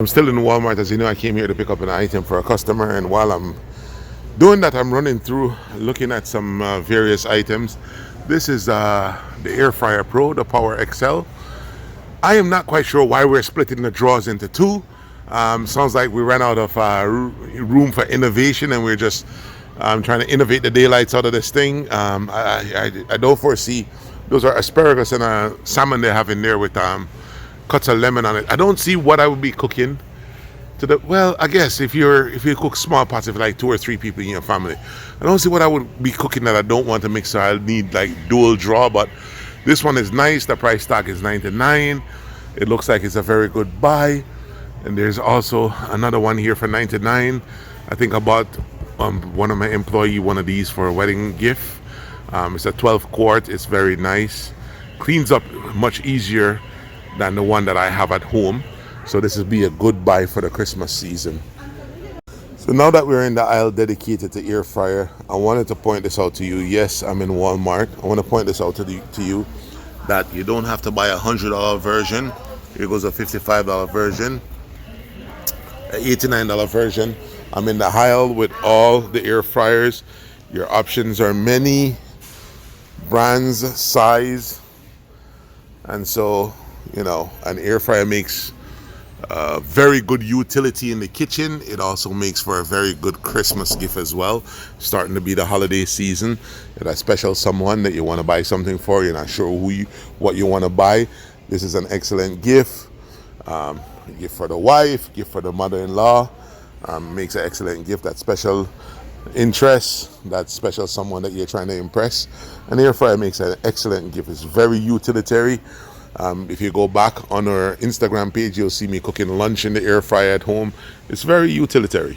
I'm still in Walmart. As you know, I came here to pick up an item for a customer, and while I'm doing that, I'm running through looking at some various items. This is the Air Fryer Pro, the Power XL. I am not quite sure why we're splitting the drawers into two. Sounds like we ran out of room for innovation, and we're just trying to innovate the daylights out of this thing. I don't foresee. Those are asparagus and salmon they have in there with cuts of lemon on it. I don't see what I would be cooking to the. Well, I guess if you cook small pots, if like 2 or 3 people in your family, I don't see what I would be cooking that I don't want to mix. So I'll need like dual draw, but this one is nice. The price tag is 99. It looks like it's a very good buy. And there's also another one here for 99. I think I bought one of my employee one of these for a wedding gift. It's a 12 quart. It's very nice. Cleans up much easier than the one that I have at home. So this will be a good buy for the Christmas season. So now that we're in the aisle dedicated to air fryer, I wanted to point this out to you. Yes, I'm in Walmart. I want to point this out to you that you don't have to buy $100 version. Here goes a $55 version, an $89 version. I'm in the aisle with all the air fryers. Your options are many, brands, size, and so an air fryer makes very good utility in the kitchen. It also makes for a very good Christmas gift as well. Starting to be the holiday season. If a special someone that you want to buy something for, you're not sure what you want to buy, this is an excellent gift. Gift for the wife, gift for the mother-in-law. Makes an excellent gift. That special interest, that special someone that you're trying to impress. An air fryer makes an excellent gift. It's very utilitarian. If you go back on our Instagram page, you'll see me cooking lunch in the air fryer at home. It's very utilitarian.